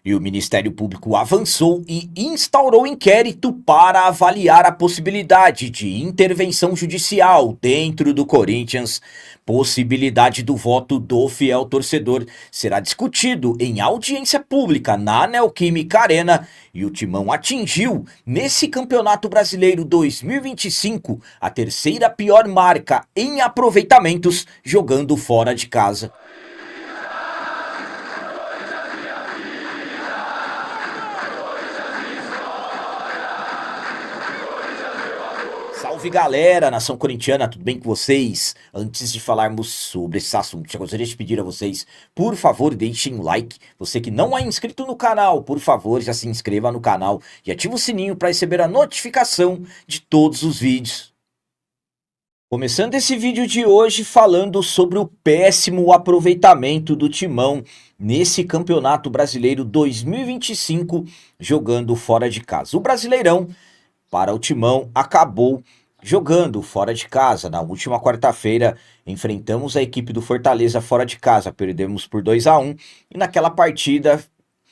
E o Ministério Público avançou e instaurou inquérito para avaliar a possibilidade de intervenção judicial dentro do Corinthians. Possibilidade do voto do fiel torcedor será discutido em audiência pública na Neoquímica Arena e o Timão atingiu, nesse Campeonato Brasileiro 2025, a terceira pior marca em aproveitamentos jogando fora de casa. Salve galera, nação corintiana, tudo bem com vocês? Antes de falarmos sobre esse assunto, já gostaria de pedir a vocês, por favor, deixem um like. Você que não é inscrito no canal, por favor, já se inscreva no canal e ative o sininho para receber a notificação de todos os vídeos. Começando esse vídeo de hoje falando sobre o péssimo aproveitamento do Timão nesse Campeonato Brasileiro 2025 jogando fora de casa. O Brasileirão para o Timão acabou jogando fora de casa. Na última quarta-feira enfrentamos a equipe do Fortaleza fora de casa, perdemos por 2-1 e naquela partida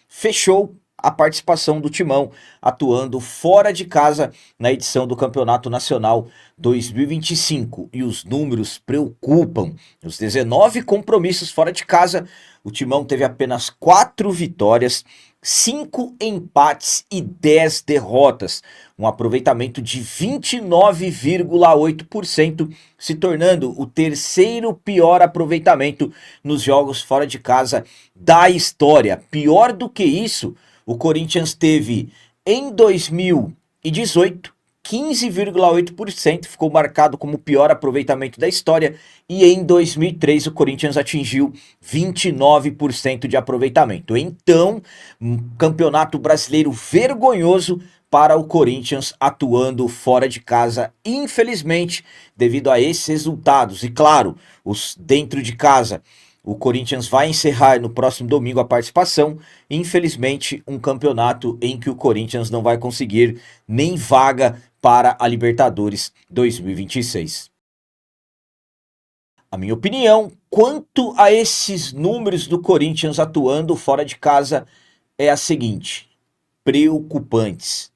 fechou a participação do Timão atuando fora de casa na edição do Campeonato Nacional 2025 e os números preocupam. Os 19 compromissos fora de casa, o Timão teve apenas 4 vitórias, 5 empates e 10 derrotas, um aproveitamento de 29,8%, se tornando o terceiro pior aproveitamento nos jogos fora de casa da história. Pior do que isso, o Corinthians teve em 2018 15,8%, ficou marcado como o pior aproveitamento da história, e em 2003 o Corinthians atingiu 29% de aproveitamento. Então, um campeonato brasileiro vergonhoso para o Corinthians atuando fora de casa, infelizmente, devido a esses resultados. E claro, os dentro de casa, o Corinthians vai encerrar no próximo domingo a participação. Infelizmente, um campeonato em que o Corinthians não vai conseguir nem vaga para a Libertadores 2026. A minha opinião quanto a esses números do Corinthians atuando fora de casa é a seguinte: preocupantes.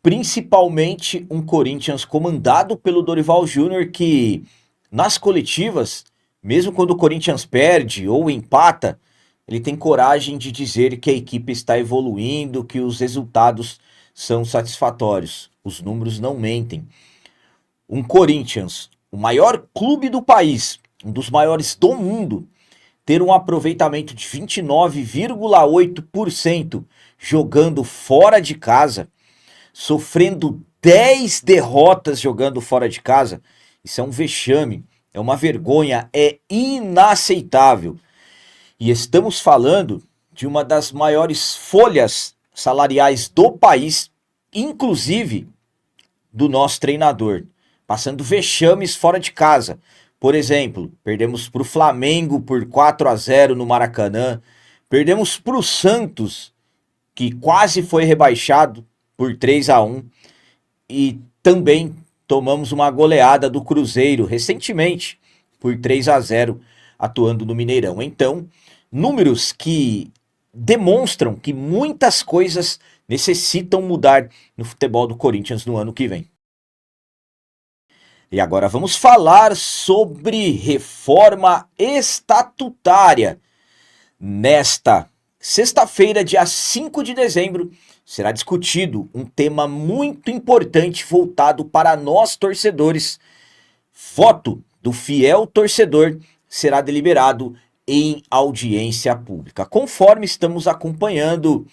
Principalmente um Corinthians comandado pelo Dorival Júnior que, nas coletivas, mesmo quando o Corinthians perde ou empata, ele tem coragem de dizer que a equipe está evoluindo, que os resultados são satisfatórios. Os números não mentem. Um Corinthians, o maior clube do país, um dos maiores do mundo, ter um aproveitamento de 29,8% jogando fora de casa, sofrendo 10 derrotas jogando fora de casa, isso é um vexame. É uma vergonha, é inaceitável. E estamos falando de uma das maiores folhas salariais do país, inclusive do nosso treinador, passando vexames fora de casa. Por exemplo, perdemos para o Flamengo por 4-0 no Maracanã, perdemos para o Santos, que quase foi rebaixado por 3-1, e também tomamos uma goleada do Cruzeiro recentemente por 3-0 atuando no Mineirão. Então, números que demonstram que muitas coisas necessitam mudar no futebol do Corinthians no ano que vem. E agora vamos falar sobre reforma estatutária. Nesta sexta-feira, dia 5 de dezembro, será discutido um tema muito importante voltado para nós torcedores. Voto do fiel torcedor será deliberado em audiência pública. Conforme estamos acompanhando,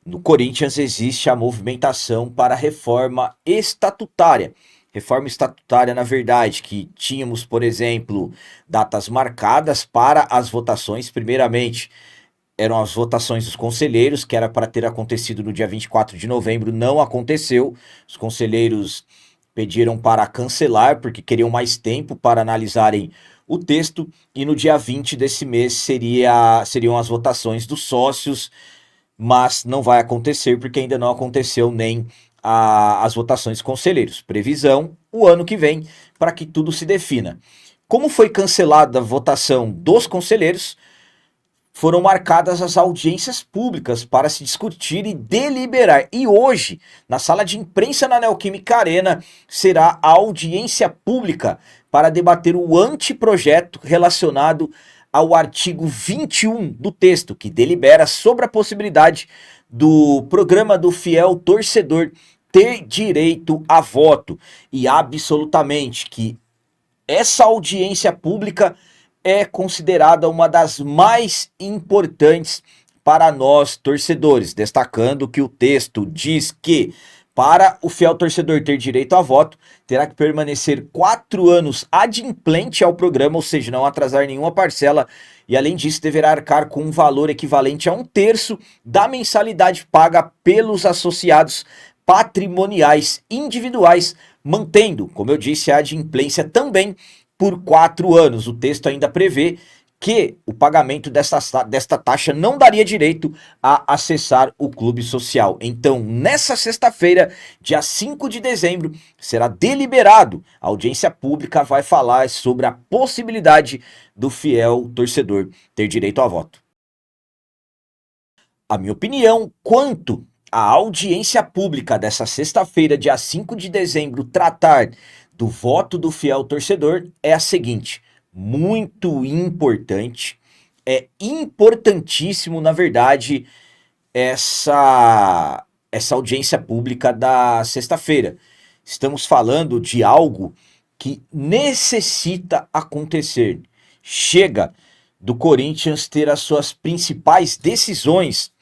no Corinthians existe a movimentação para a reforma estatutária. Reforma estatutária, na verdade, que tínhamos, por exemplo, datas marcadas para as votações. Primeiramente, eram as votações dos conselheiros, que era para ter acontecido no dia 24 de novembro, não aconteceu. Os conselheiros pediram para cancelar, porque queriam mais tempo para analisarem o texto, e no dia 20 desse mês seriam as votações dos sócios, mas não vai acontecer, porque ainda não aconteceu nem as votações dos conselheiros. Previsão, o ano que vem, para que tudo se defina. Como foi cancelada a votação dos conselheiros, foram marcadas as audiências públicas para se discutir e deliberar. E hoje, na sala de imprensa na Neoquímica Arena, será a audiência pública para debater o anteprojeto relacionado ao artigo 21 do texto, que delibera sobre a possibilidade do programa do fiel torcedor ter direito a voto. E absolutamente que essa audiência pública é considerada uma das mais importantes para nós torcedores, destacando que o texto diz que para o fiel torcedor ter direito a voto, terá que permanecer 4 anos adimplente ao programa, ou seja, não atrasar nenhuma parcela, e além disso deverá arcar com um valor equivalente a 1/3 da mensalidade paga pelos associados patrimoniais individuais, mantendo, como eu disse, a adimplência também por 4 anos. O texto ainda prevê que o pagamento desta taxa não daria direito a acessar o clube social. Então, nessa sexta-feira, dia 5 de dezembro, será deliberado. A audiência pública vai falar sobre a possibilidade do fiel torcedor ter direito a voto. A minha opinião quanto à audiência pública dessa sexta-feira, dia 5 de dezembro, tratar do voto do fiel torcedor é a seguinte: muito importante, é importantíssimo, na verdade, essa audiência pública da sexta-feira. Estamos falando de algo que necessita acontecer. Chega do Corinthians ter as suas principais decisões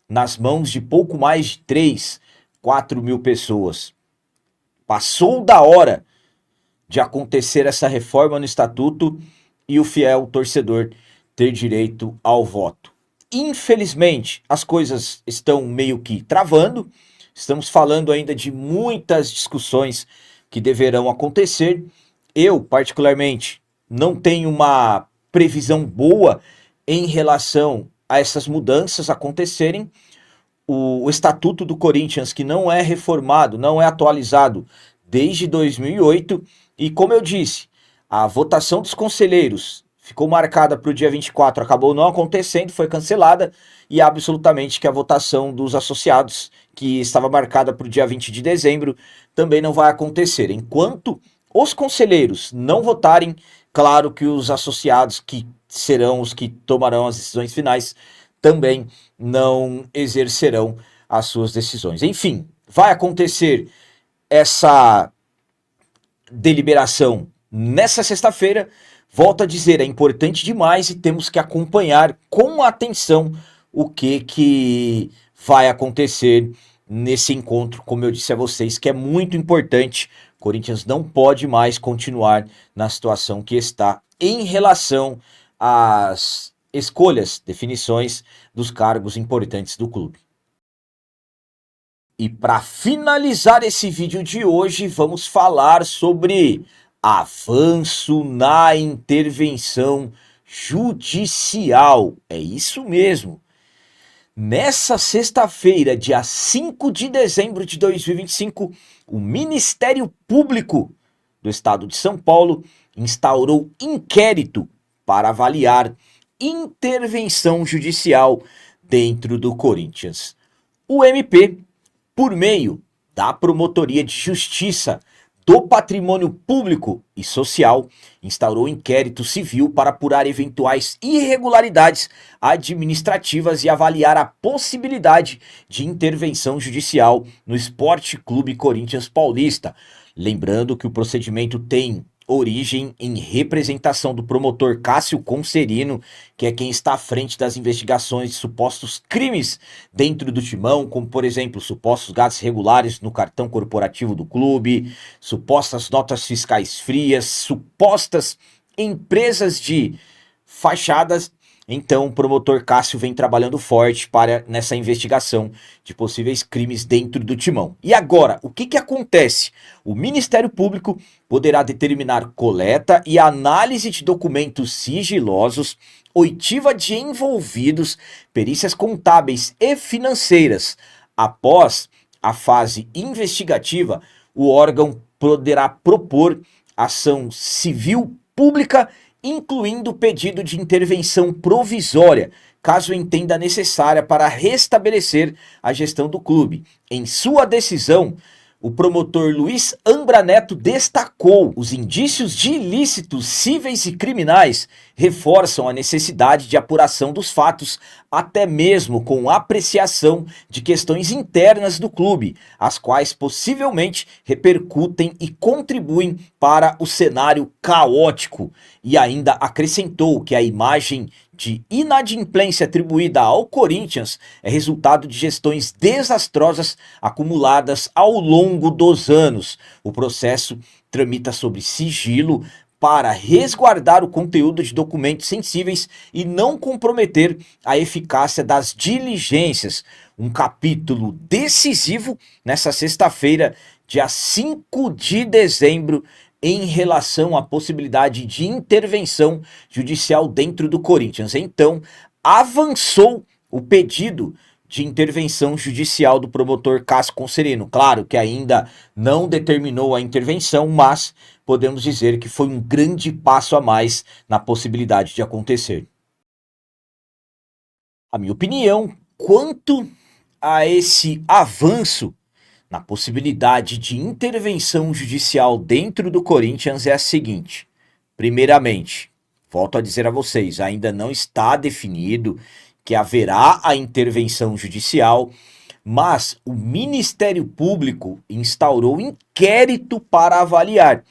nas mãos de pouco mais de 3, 4 mil pessoas. Passou da hora de acontecer essa reforma no estatuto e o fiel torcedor ter direito ao voto. Infelizmente, as coisas estão meio que travando, estamos falando ainda de muitas discussões que deverão acontecer. Eu, particularmente, não tenho uma previsão boa em relação a essas mudanças acontecerem. O estatuto do Corinthians, que não é reformado, não é atualizado desde 2008, e como eu disse, a votação dos conselheiros ficou marcada para o dia 24, acabou não acontecendo, foi cancelada, e absolutamente que a votação dos associados, que estava marcada para o dia 20 de dezembro, também não vai acontecer. Enquanto os conselheiros não votarem, claro que os associados, que serão os que tomarão as decisões finais, também não exercerão as suas decisões. Enfim, vai acontecer essa deliberação nessa sexta-feira. Volto a dizer, é importante demais e temos que acompanhar com atenção o que vai acontecer nesse encontro, como eu disse a vocês, que é muito importante. O Corinthians não pode mais continuar na situação que está em relação às escolhas, definições dos cargos importantes do clube. E para finalizar esse vídeo de hoje, vamos falar sobre avanço na intervenção judicial. É isso mesmo. Nessa sexta-feira, dia 5 de dezembro de 2025, o Ministério Público do Estado de São Paulo instaurou inquérito para avaliar intervenção judicial dentro do Corinthians. O MP, por meio da Promotoria de Justiça do Patrimônio Público e Social, instaurou inquérito civil para apurar eventuais irregularidades administrativas e avaliar a possibilidade de intervenção judicial no Esporte Clube Corinthians Paulista. Lembrando que o procedimento tem origem em representação do promotor Cássio Concerino, que é quem está à frente das investigações de supostos crimes dentro do Timão, como, por exemplo, supostos gastos regulares no cartão corporativo do clube, supostas notas fiscais frias, supostas empresas de fachadas. Então, o promotor Cássio vem trabalhando forte nessa investigação de possíveis crimes dentro do Timão. E agora, o que acontece? O Ministério Público poderá determinar coleta e análise de documentos sigilosos, oitiva de envolvidos, perícias contábeis e financeiras. Após a fase investigativa, o órgão poderá propor ação civil pública, incluindo pedido de intervenção provisória, caso entenda necessária para restabelecer a gestão do clube. Em sua decisão, o promotor Luiz Ambra Neto destacou: os indícios de ilícitos cíveis e criminais reforçam a necessidade de apuração dos fatos, até mesmo com apreciação de questões internas do clube, as quais possivelmente repercutem e contribuem para o cenário caótico. E ainda acrescentou que a imagem de inadimplência atribuída ao Corinthians é resultado de gestões desastrosas acumuladas ao longo dos anos. O processo tramita sob sigilo para resguardar o conteúdo de documentos sensíveis e não comprometer a eficácia das diligências. Um capítulo decisivo nessa sexta-feira, dia 5 de dezembro, em relação à possibilidade de intervenção judicial dentro do Corinthians. Então, avançou o pedido de intervenção judicial do promotor Cássio Conserino. Claro que ainda não determinou a intervenção, mas podemos dizer que foi um grande passo a mais na possibilidade de acontecer. A minha opinião quanto a esse avanço na possibilidade de intervenção judicial dentro do Corinthians é a seguinte: primeiramente, volto a dizer a vocês, ainda não está definido que haverá a intervenção judicial, mas o Ministério Público instaurou inquérito para avaliar.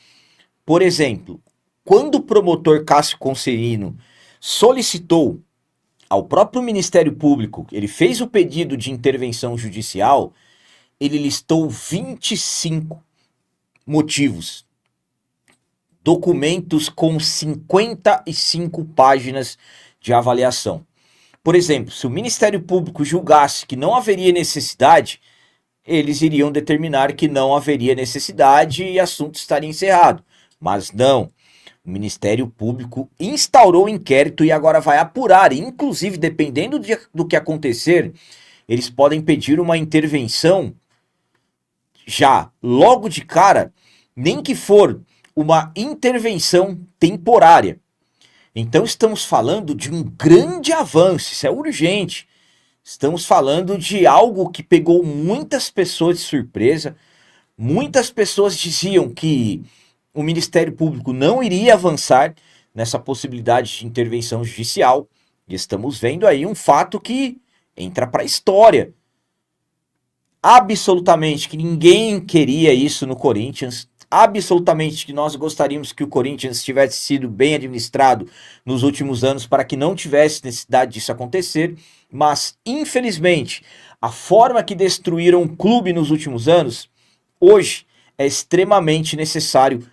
Por exemplo, quando o promotor Cássio Conserino solicitou ao próprio Ministério Público, ele fez o pedido de intervenção judicial, ele listou 25 motivos, documentos com 55 páginas de avaliação. Por exemplo, se o Ministério Público julgasse que não haveria necessidade, eles iriam determinar que não haveria necessidade e o assunto estaria encerrado. Mas não, o Ministério Público instaurou o inquérito e agora vai apurar, inclusive dependendo do que acontecer, eles podem pedir uma intervenção já logo de cara, nem que for uma intervenção temporária. Então estamos falando de um grande avanço, isso é urgente. Estamos falando de algo que pegou muitas pessoas de surpresa. Muitas pessoas diziam que o Ministério Público não iria avançar nessa possibilidade de intervenção judicial. E estamos vendo aí um fato que entra para a história. Absolutamente que ninguém queria isso no Corinthians, absolutamente que nós gostaríamos que o Corinthians tivesse sido bem administrado nos últimos anos para que não tivesse necessidade disso acontecer, mas infelizmente a forma que destruíram o clube nos últimos anos, hoje é extremamente necessário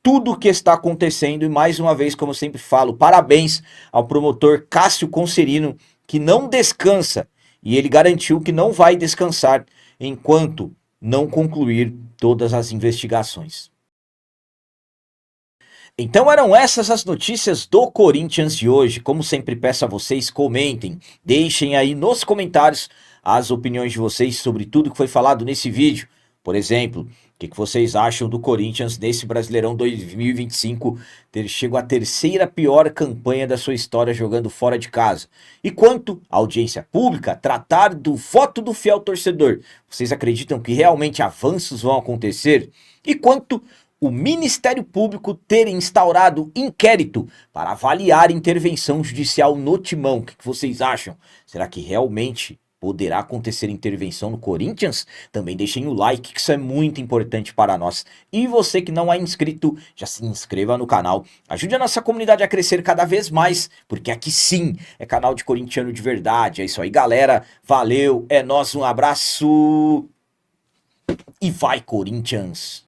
tudo o que está acontecendo e mais uma vez, como eu sempre falo, parabéns ao promotor Cássio Conserino, que não descansa e ele garantiu que não vai descansar enquanto não concluir todas as investigações. Então eram essas as notícias do Corinthians de hoje. Como sempre peço a vocês, comentem, deixem aí nos comentários as opiniões de vocês sobre tudo que foi falado nesse vídeo. Por exemplo, o que vocês acham do Corinthians nesse Brasileirão 2025 ter chegado à terceira pior campanha da sua história jogando fora de casa? E quanto à audiência pública, tratar do voto do fiel torcedor, vocês acreditam que realmente avanços vão acontecer? E quanto o Ministério Público ter instaurado inquérito para avaliar intervenção judicial no Timão? O que vocês acham? Será que realmente poderá acontecer intervenção no Corinthians? Também deixem o like, que isso é muito importante para nós. E você que não é inscrito, já se inscreva no canal. Ajude a nossa comunidade a crescer cada vez mais, porque aqui sim é canal de corintiano de verdade. É isso aí, galera. Valeu, é nóis, um abraço e vai, Corinthians!